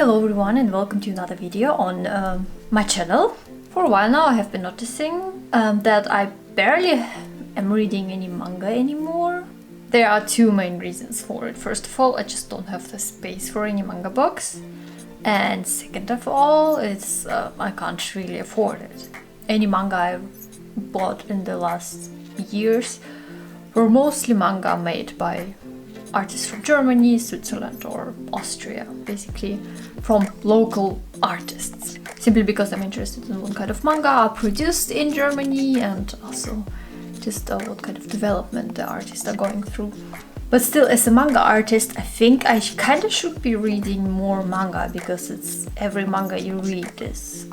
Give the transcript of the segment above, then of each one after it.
Hello everyone and welcome to another video on my channel. For a while now I have been noticing that I barely am reading any manga anymore. There are two main reasons for it. First of all, I just don't have the space for any manga books. And second of all, it's I can't really afford it. Any manga I've bought in the last years were mostly manga made by artists from Germany, Switzerland or Austria, basically from local artists. Simply because I'm interested in what kind of manga are produced in Germany and also just what kind of development the artists are going through. But still, as a manga artist, I think I kind of should be reading more manga because it's every manga you read is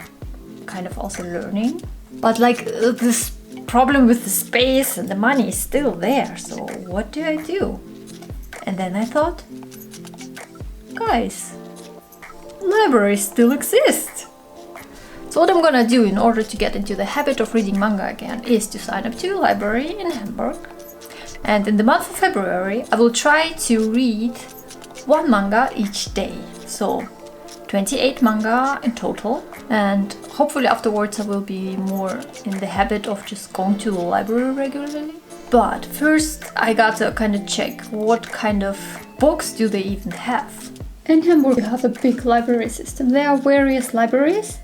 kind of also learning. But like this problem with the space and the money is still there, so what do I do? And then I thought, guys, libraries still exist. So what I'm gonna do in order to get into the habit of reading manga again is to sign up to a library in Hamburg. And in the month of February, I will try to read one manga each day. So 28 manga in total. And hopefully afterwards I will be more in the habit of just going to the library regularly. But first I gotta kind of check what kind of books do they even have. In Hamburg we have a big library system. There are various libraries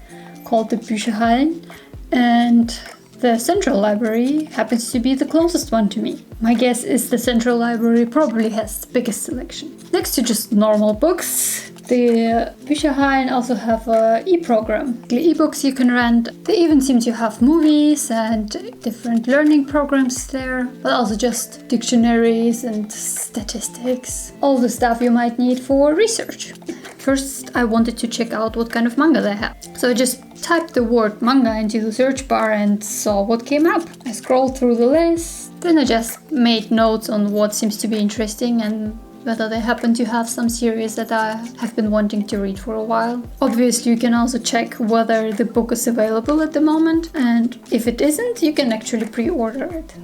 called the Bücherhallen, and the central library happens to be the closest one to me. My guess is the central library probably has the biggest selection. Next to just normal books, the Bücherhallen also have an e-program. The e-books you can rent. They even seem to have movies and different learning programs there, but also just dictionaries and statistics. All the stuff you might need for research. First, I wanted to check out what kind of manga they have. So I just typed the word manga into the search bar and saw what came up. I scrolled through the list, then I just made notes on what seems to be interesting and whether they happen to have some series that I have been wanting to read for a while. Obviously, you can also check whether the book is available at the moment, and if it isn't, you can actually pre-order it.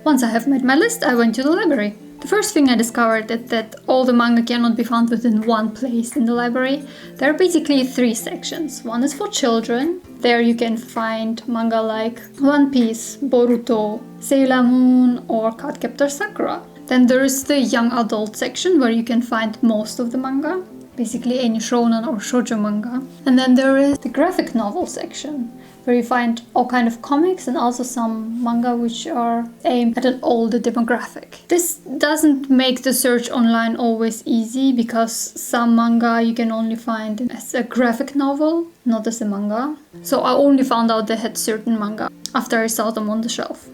Once I have made my list, I went to the library. The first thing I discovered is that all the manga cannot be found within one place in the library. There are basically three sections. One is for children. There you can find manga like One Piece, Boruto, Sailor Moon or Cardcaptor Sakura. Then there is the young adult section where you can find most of the manga, basically any shonen or shoujo manga. And then there is the graphic novel section where you find all kind of comics and also some manga which are aimed at an older demographic. This doesn't make the search online always easy because some manga you can only find as a graphic novel, not as a manga. So I only found out they had certain manga after I saw them on the shelf.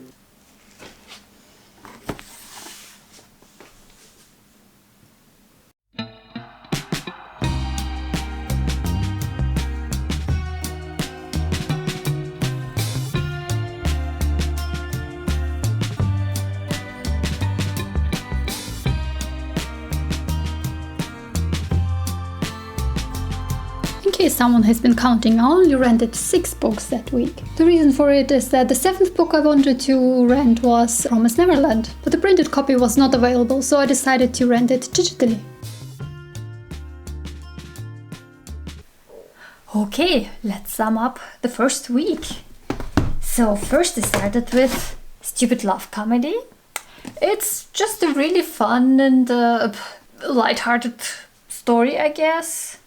In case someone has been counting, I only rented 6 books that week. The reason for it is that the 7th book I wanted to rent was Promise Neverland, but the printed copy was not available, so I decided to rent it digitally. Okay, let's sum up the first week. So first I started with Stupid Love Comedy. It's just a really fun and light-hearted story, I guess.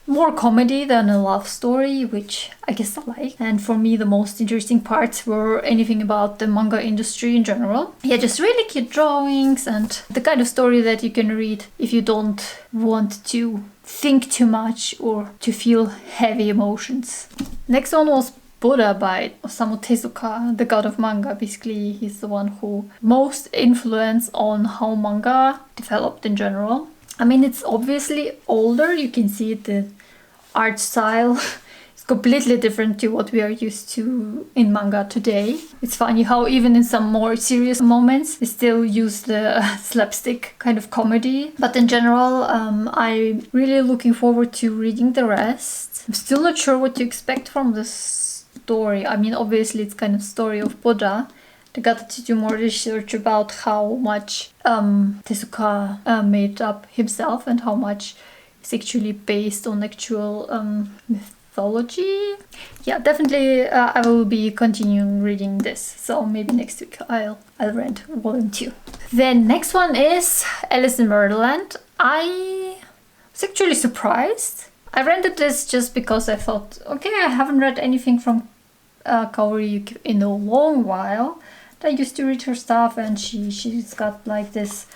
More comedy than a love story, which I guess I like. And for me the most interesting parts were anything about the manga industry in general. Yeah, just really cute drawings and the kind of story that you can read if you don't want to think too much or to feel heavy emotions. Next one was Buddha by Osamu Tezuka, the god of manga. Basically, he's the one who most influenced on how manga developed in general. I mean, it's obviously older, you can see the art style is completely different to what we are used to in manga today. It's funny how even in some more serious moments, they still use the slapstick kind of comedy. But in general, I'm really looking forward to reading the rest. I'm still not sure what to expect from this story. I mean, obviously it's kind of story of Buddha. I got to do more research about how much Tezuka made up himself and how much is actually based on actual mythology. Yeah, definitely I will be continuing reading this, so maybe next week I'll read volume 2. Then next one is Alice in Wonderland. I was actually surprised. I rented this just because I thought, okay, I haven't read anything from Kaori in a long while. I used to read her stuff, and she's got like this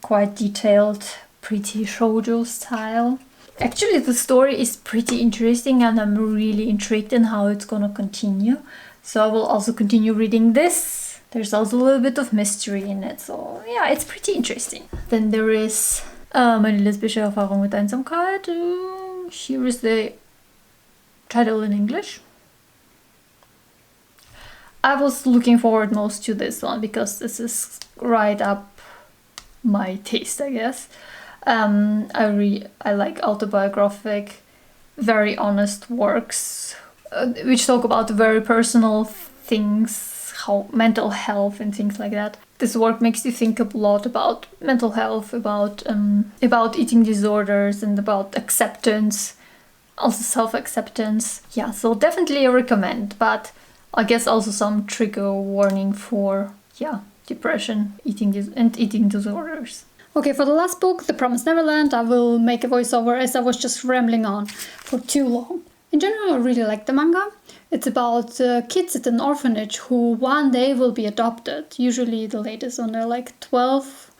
quite detailed, pretty shoujo style. Actually, the story is pretty interesting, and I'm really intrigued in how it's gonna continue. So I will also continue reading this. There's also a little bit of mystery in it, so yeah, it's pretty interesting. Then there is meine lesbische Erfahrung mit Einsamkeit. Here is the title in English. I was looking forward most to this one because this is right up my taste, I guess. I like autobiographic, very honest works, which talk about very personal things, how mental health and things like that. This work makes you think a lot about mental health, about eating disorders, and about acceptance, also self-acceptance. Yeah, so definitely I recommend, but I guess also some trigger warning for, depression, eating disorders. Okay, for the last book, The Promise Neverland, I will make a voiceover as I was just rambling on for too long. In general, I really like the manga. It's about kids at an orphanage who one day will be adopted. Usually the latest when they're like 12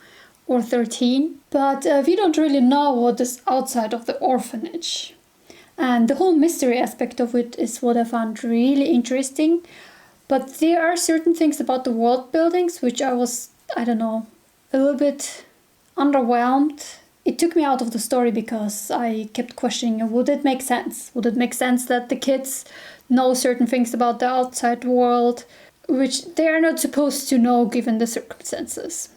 or 13. But we don't really know what is outside of the orphanage. And the whole mystery aspect of it is what I found really interesting. But there are certain things about the world buildings which I was, a little bit underwhelmed. It took me out of the story because I kept questioning, would it make sense? Would it make sense that the kids know certain things about the outside world, which they are not supposed to know given the circumstances?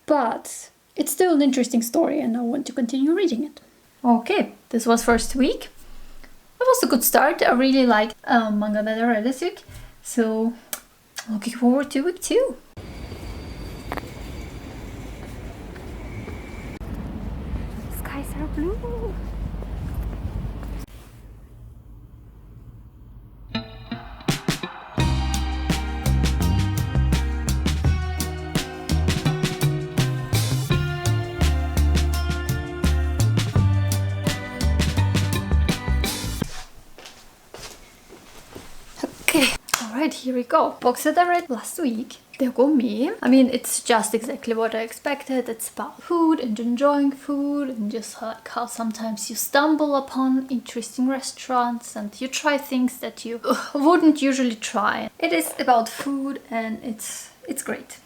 But it's still an interesting story, and I want to continue reading it. Okay, this was first week. It was a good start. I really liked manga that I read this week, so looking forward to week 2. Skies are blue. Alright, here we go. Books that I read last week. There go me. I mean, it's just exactly what I expected. It's about food and enjoying food, and just like how sometimes you stumble upon interesting restaurants and you try things that you wouldn't usually try. It is about food, and it's great.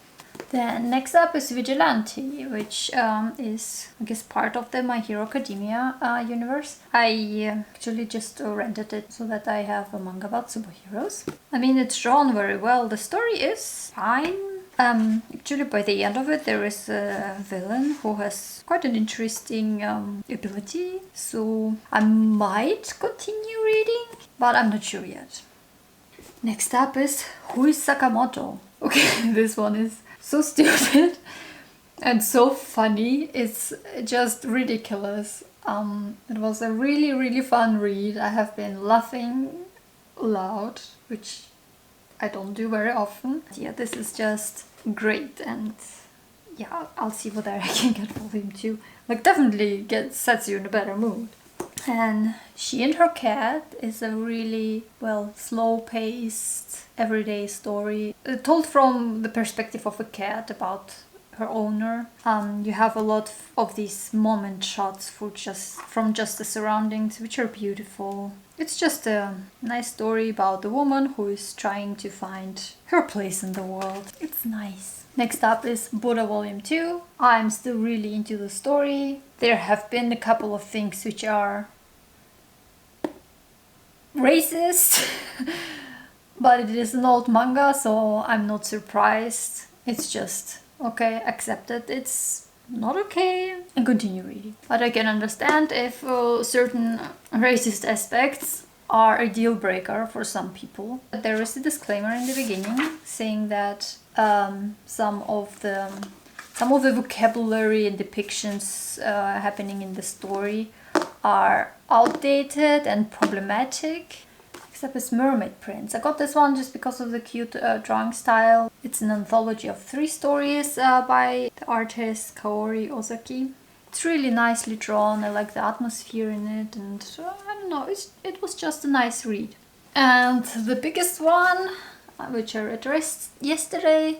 Then next up is Vigilante, which is, I guess, part of the My Hero Academia universe. I actually just rented it so that I have a manga about superheroes. I mean, it's drawn very well. The story is fine. Actually, by the end of it, there is a villain who has quite an interesting ability. So I might continue reading, but I'm not sure yet. Next up is Is Sakamoto. Okay, this one is so stupid and so funny. It's just ridiculous. It was a really, really fun read. I have been laughing loud, which I don't do very often. Yeah, this is just great, and yeah, I'll see whether I can get volume 2. Like, definitely sets you in a better mood. And She and Her Cat is a really, slow-paced, everyday story. Told from the perspective of a cat about her owner. You have a lot of these moment shots from just the surroundings, which are beautiful. It's just a nice story about a woman who is trying to find her place in the world. It's nice. Next up is Buddha Volume 2. I'm still really into the story. There have been a couple of things which are racist, but it is an old manga, so I'm not surprised. It's just, okay, accept it. It's not okay and continue reading. But I can understand if certain racist aspects are a deal breaker for some people. There is a disclaimer in the beginning saying that some of the some of the vocabulary and depictions happening in the story are outdated and problematic. Except it's Mermaid Prince. I got this one just because of the cute drawing style. It's an anthology of 3 stories by the artist Kaori Ozaki. It's really nicely drawn. I like the atmosphere in it, and I don't know, it was just a nice read. And the biggest one, which I read yesterday,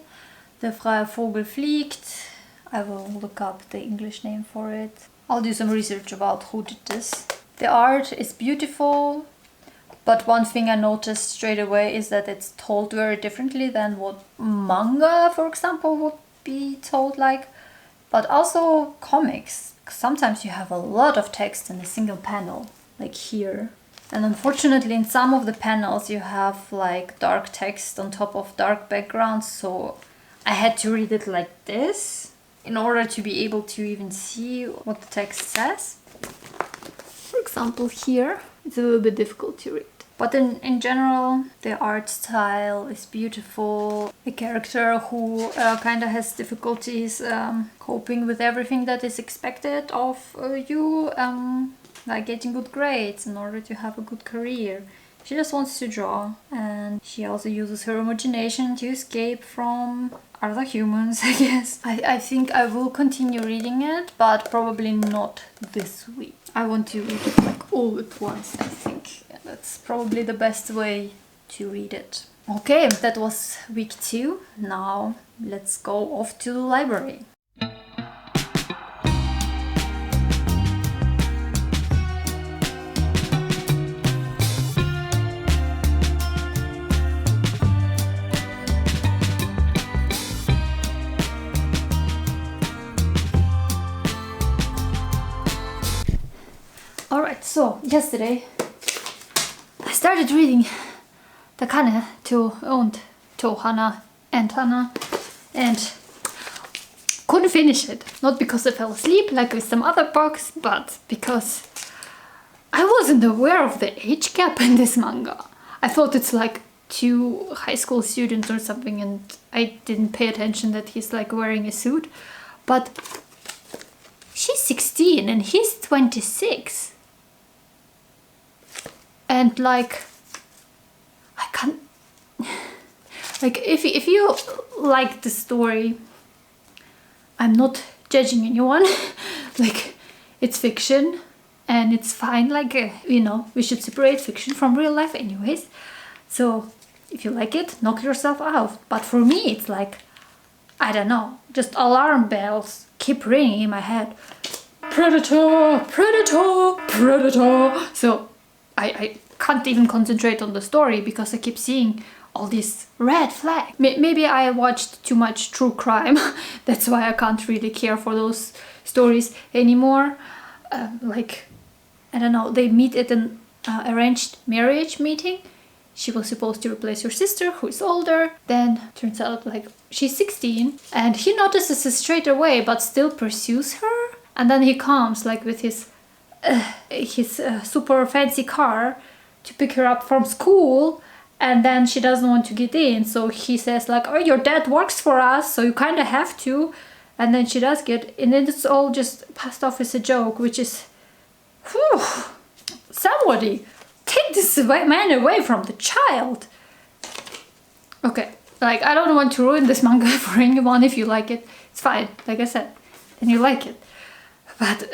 Der freie Vogel fliegt. I will look up the English name for it. I'll do some research about who did this. The art is beautiful, but one thing I noticed straight away is that it's told very differently than what manga, for example, would be told like. But also comics. Sometimes you have a lot of text in a single panel, like here. And unfortunately in some of the panels you have like dark text on top of dark backgrounds, so I had to read it like this in order to be able to even see what the text says. For example here, it's a little bit difficult to read. But in general, the art style is beautiful. A character who kind of has difficulties coping with everything that is expected of you, like getting good grades in order to have a good career. She just wants to draw, and she also uses her imagination to escape from other humans, I guess. I think I will continue reading it, but probably not this week. I want to read it like all at once, I think. That's probably the best way to read it. Okay, that was week 2. Now let's go off to the library. Alright, so yesterday I started reading the Kanne to Hana and Hana, and couldn't finish it. Not because I fell asleep like with some other books, but because I wasn't aware of the age gap in this manga. I thought it's like 2 high school students or something, and I didn't pay attention that he's like wearing a suit. But she's 16 and he's 26. And like, I can't, like if you like the story, I'm not judging anyone. Like, it's fiction and it's fine, like you know, we should separate fiction from real life anyways. So if you like it, knock yourself out. But for me it's like, I don't know, just alarm bells keep ringing in my head. Predator, predator, predator. So I can't even concentrate on the story because I keep seeing all these red flags. Maybe I watched too much true crime. That's why I can't really care for those stories anymore. Like, I don't know, they meet at an arranged marriage meeting. She was supposed to replace her sister, who is older. Then turns out like she's 16, and he notices it straight away but still pursues her. And then he comes like with his super fancy car to pick her up from school, and then she doesn't want to get in, so he says like, oh, your dad works for us, so you kind of have to. And then she does get in, and it's all just passed off as a joke, which is, whew, somebody take this man away from the child. Okay, like, I don't want to ruin this manga for anyone. If you like it, it's fine, like I said, then you like it. But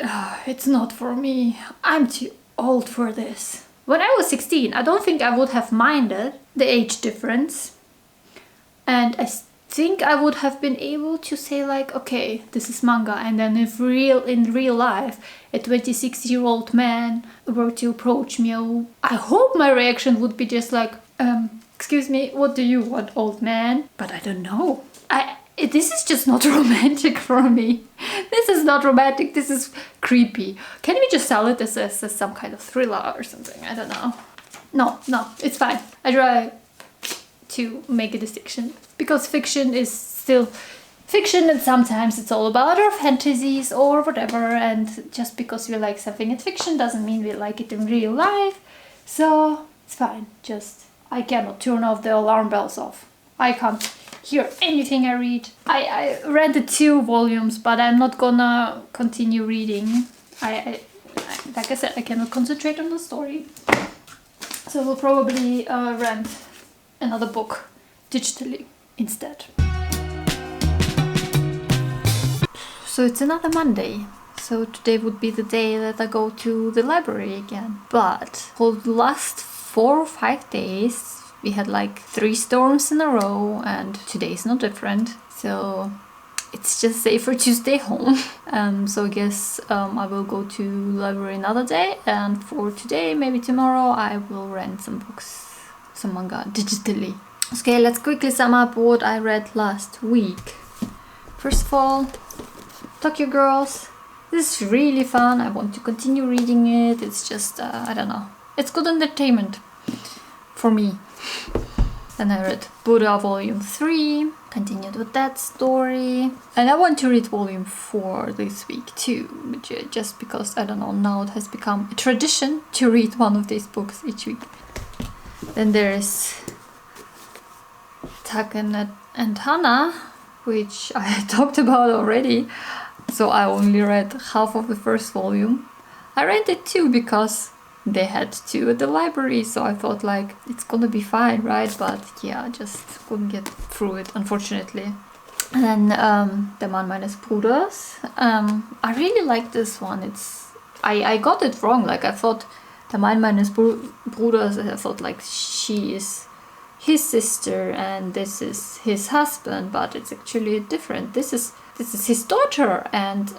it's not for me. I'm too old for this. When I was 16, I don't think I would have minded the age difference. And I think I would have been able to say like, okay, this is manga. And then if in real life, a 26-year-old man were to approach me, I hope my reaction would be just like, excuse me, what do you want, old man? But I don't know. This is just not romantic for me. This is not romantic, this is creepy. Can we just sell it as some kind of thriller or something? I don't know. No, it's fine. I try to make a distinction. Because fiction is still fiction, and sometimes it's all about our fantasies or whatever. And just because we like something in fiction doesn't mean we like it in real life. So it's fine. Just, I cannot turn off the alarm bells off. I can't hear anything I read. I read the 2 volumes, but I'm not gonna continue reading. Like I said, I cannot concentrate on the story. So we'll probably rent another book digitally instead. So it's another Monday. So today would be the day that I go to the library again. But for the last 4 or 5 days, we had like 3 storms in a row, and today is no different. So it's just safer to stay home. So I guess I will go to library another day, and for today, maybe tomorrow, I will rent some books, some manga digitally. Okay, let's quickly sum up what I read last week. First of all, Tokyo Girls. This is really fun. I want to continue reading it. It's just, I don't know. It's good entertainment for me. Then I read Buddha Volume 3, continued with that story. And I want to read Volume 4 this week too, which, just because, I don't know, now it has become a tradition to read one of these books each week. Then there's Taken and Hana, which I talked about already. So I only read half of the first volume. I read it too because they had 2 at the library, so I thought like it's gonna be fine, right? But yeah, I just couldn't get through it, unfortunately. And then The Man Minus Bruders. I really like this one. I got it wrong. Like I thought The Man Minus Bruders, I thought like she is his sister and this is his husband, but it's actually different. This is his daughter, and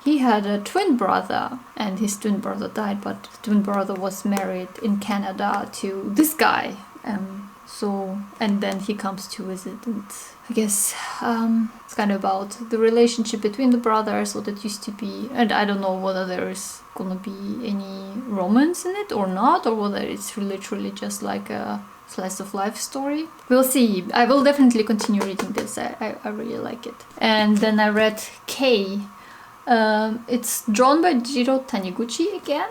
he had a twin brother, and his twin brother died, but the twin brother was married in Canada to this guy. And then he comes to visit, and I guess it's kind of about the relationship between the brothers, what it used to be, and I don't know whether there is gonna be any romance in it or not, or whether it's literally just like a slice of life story. We'll see. I will definitely continue reading this. I really like it. And then I read K. It's drawn by Jiro Taniguchi again,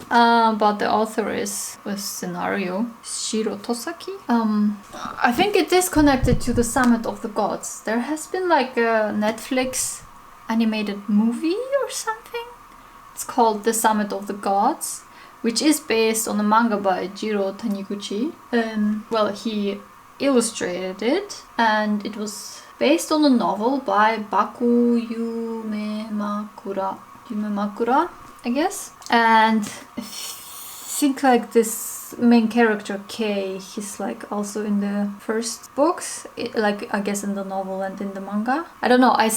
but the author is with scenario Shiro Tosaki. I think it is connected to the Summit of the Gods. There has been like a Netflix animated movie or something. It's called The Summit of the Gods, which is based on a manga by Jiro Taniguchi. Well, he illustrated it, and it was based on a novel by Baku Yumemakura, I guess. And I think like this main character Kei, he's like also in the first books, like I guess in the novel and in the manga. I don't know. I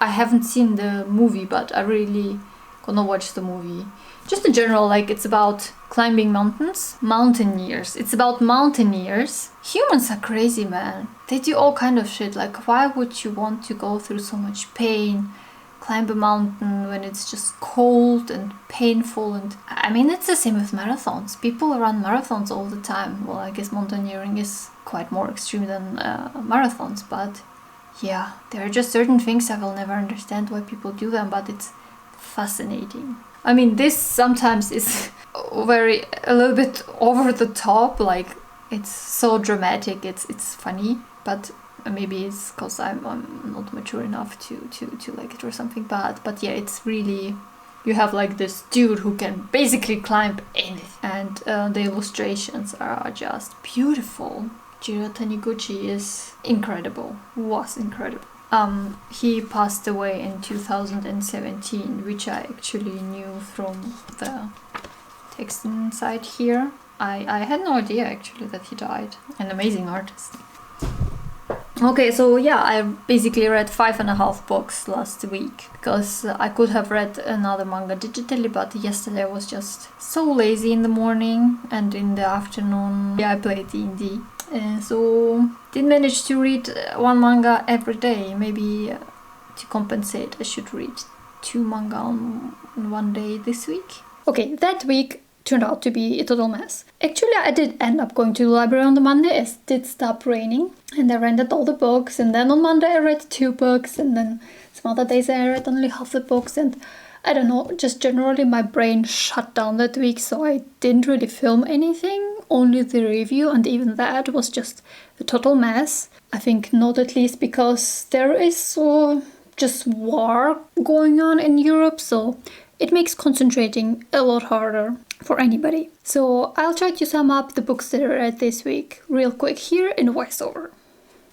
haven't seen the movie, but I really gonna watch the movie. Just in general, like it's about climbing mountains, mountaineers. It's about mountaineers. Humans are crazy, man. They do all kind of shit. Like, why would you want to go through so much pain, climb a mountain when it's just cold and painful? And I mean, it's the same with marathons. People run marathons all the time. Well, I guess mountaineering is quite more extreme than marathons, but yeah, there are just certain things I will never understand why people do them, but it's fascinating. I mean, this sometimes is a little bit over the top, like it's so dramatic, it's funny, but maybe it's because I'm not mature enough to like it or something bad. But yeah, it's really, you have like this dude who can basically climb anything, and the illustrations are just beautiful. Jiro Taniguchi is incredible, was incredible. He passed away in 2017, which I actually knew from the text inside here. I had no idea actually that he died. An amazing artist. Okay, so yeah, I basically read 5.5 books last week, because I could have read another manga digitally, but yesterday I was just so lazy in the morning, and in the afternoon I played D&D. So didn't manage to read one manga every day. Maybe to compensate, I should read 2 manga on one day this week. Okay, that week turned out to be a total mess. Actually, I did end up going to the library on the Monday as it did stop raining, and I rented all the books, and then on Monday I read 2 books, and then some other days I read only half the books, and I don't know, just generally my brain shut down that week, so I didn't really film anything only the review, and even that was just a total mess. I think not at least because there is just war going on in Europe, so it makes concentrating a lot harder for anybody. So I'll try to sum up the books that I read this week real quick here in a voiceover.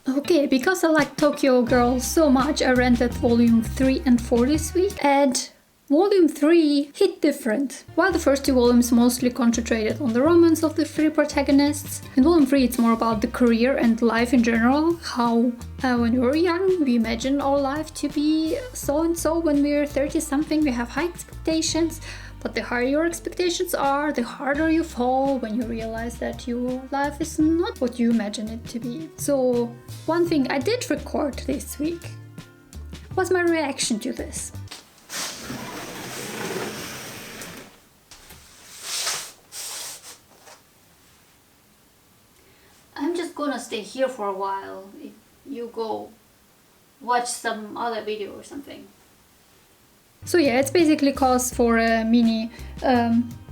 Okay, because I like Tokyo Girl so much, I rented volume 3 and 4 this week, and volume 3 hit different. While the first 2 volumes mostly concentrated on the romance of the 3 protagonists, in volume 3 it's more about the career and life in general, how when we're young we imagine our life to be so and so, when we're 30 something we have high expectations, but the higher your expectations are, the harder you fall when you realize that your life is not what you imagine it to be. So one thing I did record this week was my reaction to this. I'm just gonna stay here for a while. If you go watch some other video or something. So yeah, it's basically cause for a mini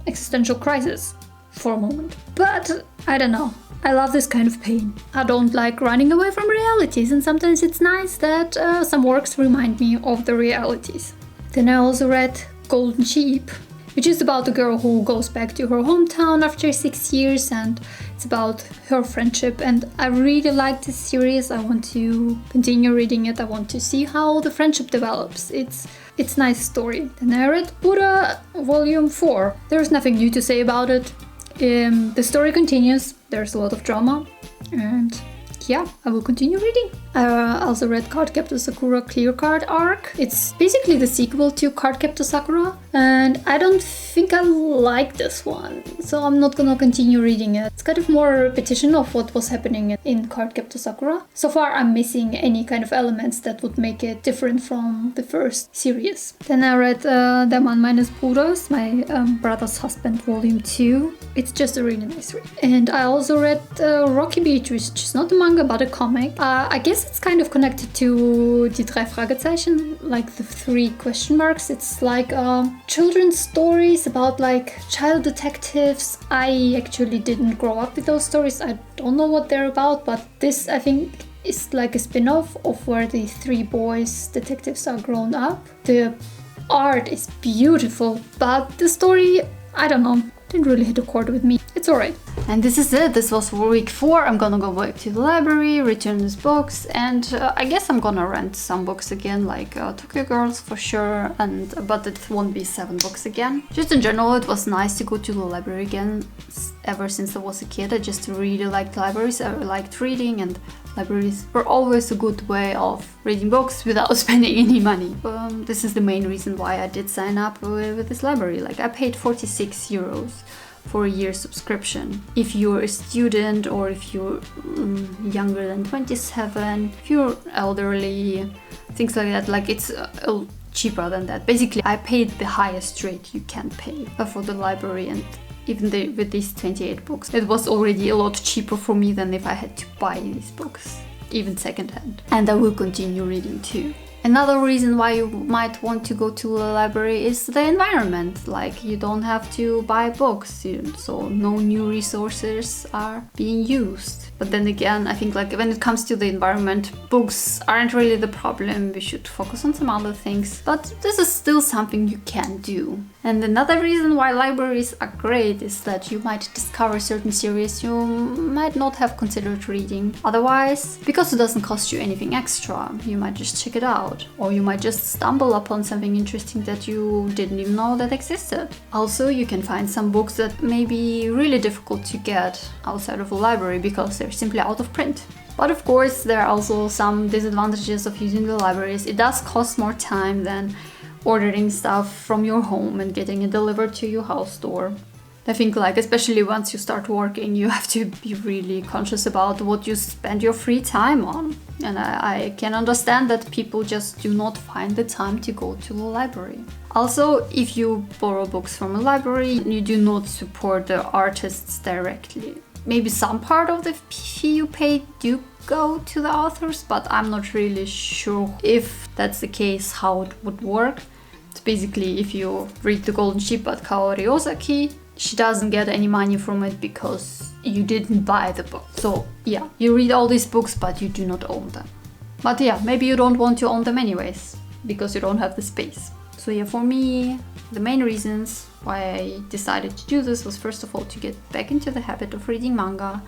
existential crisis for a moment. But I don't know, I love this kind of pain. I don't like running away from realities, and sometimes it's nice that some works remind me of the realities. Then I also read Golden Sheep, which is about a girl who goes back to her hometown after 6 years, and it's about her friendship. And I really like this series. I want to continue reading it. I want to see how the friendship develops. It's a nice story. Then I read Buddha Volume 4. There's nothing new to say about it. The story continues. There's a lot of drama, and yeah, I will continue reading. I also read Cardcaptor Sakura Clear Card Arc. It's basically the sequel to Cardcaptor Sakura, and I don't think I like this one, so I'm not gonna continue reading it. It's kind of more a repetition of what was happening in Cardcaptor Sakura. So far I'm missing any kind of elements that would make it different from the first series. Then I read Der Mann meines Bruders, My Brother's Husband, Volume 2. It's just a really nice read. And I also read Rocky Beach, which is not a manga but a comic. I guess it's kind of connected to Die drei Fragezeichen, like the 3 question marks. It's like children's stories about like child detectives. I actually didn't grow up with those stories. I don't know what they're about, but this I think is like a spin-off of where the 3 boys detectives are grown up. The art is beautiful, but the story, I don't know, didn't really hit a chord with me. It's alright. And this is it. This was for week 4. I'm gonna go back to the library, return these books, and I guess I'm gonna rent some books again, like Tokyo Girls for sure, but it won't be 7 books again. Just in general, it was nice to go to the library again. Ever since I was a kid, I just really liked libraries. I liked reading, and libraries were always a good way of reading books without spending any money. This is the main reason why I did sign up with this library. Like, I paid 46 euros for a year subscription. If you're a student, or if you're younger than 27, if you're elderly, things like that, like it's cheaper than that. Basically, I paid the highest rate you can pay for the library, and even with these 28 books, it was already a lot cheaper for me than if I had to buy these books, even secondhand. And I will continue reading too. Another reason why you might want to go to a library is the environment. Like, you don't have to buy books, so no new resources are being used. But then again, I think like when it comes to the environment, books aren't really the problem. We should focus on some other things. But this is still something you can do. And another reason why libraries are great is that you might discover certain series you might not have considered reading otherwise, because it doesn't cost you anything extra. You might just check it out, or you might just stumble upon something interesting that you didn't even know that existed. Also, you can find some books that may be really difficult to get outside of a library because they're simply out of print. But of course, there are also some disadvantages of using the libraries. It does cost more time than ordering stuff from your home and getting it delivered to your house door. I think like especially once you start working, you have to be really conscious about what you spend your free time on. And I can understand that people just do not find the time to go to the library. Also, if you borrow books from a library, you do not support the artists directly. Maybe some part of the fee you pay do go to the authors, but I'm not really sure if that's the case, how it would work. It's basically, if you read The Golden Sheep by Kaori Ozaki, she doesn't get any money from it because you didn't buy the book. So yeah, you read all these books, but you do not own them. But yeah, maybe you don't want to own them anyways, because you don't have the space. So yeah, for me, the main reasons why I decided to do this was, first of all, to get back into the habit of reading manga.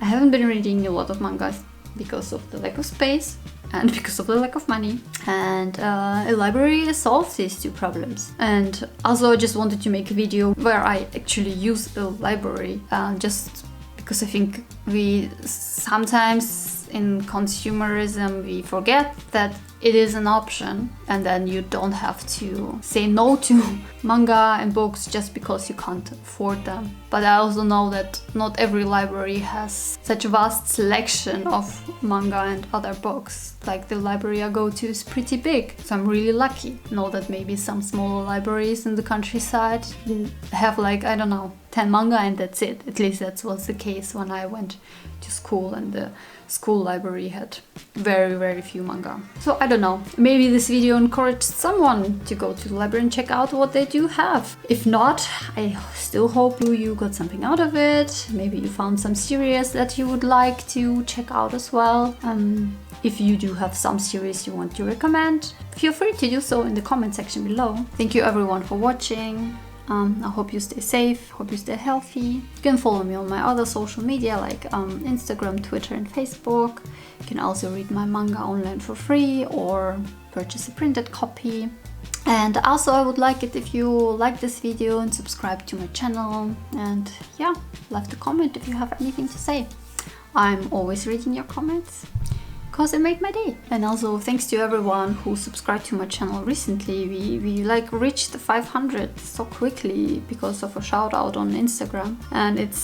I haven't been reading a lot of mangas because of the lack of space and because of the lack of money. And a library solves these two problems. And also I just wanted to make a video where I actually use a library, just because I think we sometimes in consumerism we forget that it is an option, and then you don't have to say no to manga and books just because you can't afford them. But I also know that not every library has such a vast selection of manga and other books. Like the library I go to is pretty big, so I'm really lucky. Know that maybe some smaller libraries in the countryside have like, I don't know, 10 manga and that's it. At least that was the case when I went to school, and the school library had very, very few manga. So I don't know, maybe this video encouraged someone to go to the library and check out what they do have. If not, I still hope you got something out of it. Maybe you found some series that you would like to check out as well. If you do have some series you want to recommend, feel free to do so in the comment section below. Thank you everyone for watching. I hope you stay safe, hope you stay healthy. You can follow me on my other social media like Instagram, Twitter and Facebook. You can also read my manga online for free or purchase a printed copy. And also I would like it if you like this video and subscribe to my channel. And yeah, leave a comment if you have anything to say. I'm always reading your comments, because it made my day. And also thanks to everyone who subscribed to my channel recently. We like reached 500 so quickly because of a shout out on Instagram, and it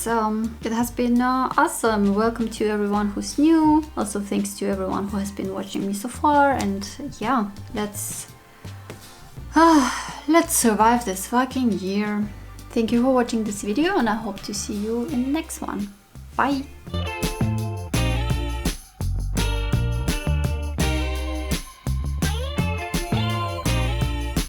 has been awesome. Welcome to everyone who's new. Also thanks to everyone who has been watching me so far. And yeah, let's survive this fucking year. Thank you for watching this video, and I hope to see you in the next one. Bye.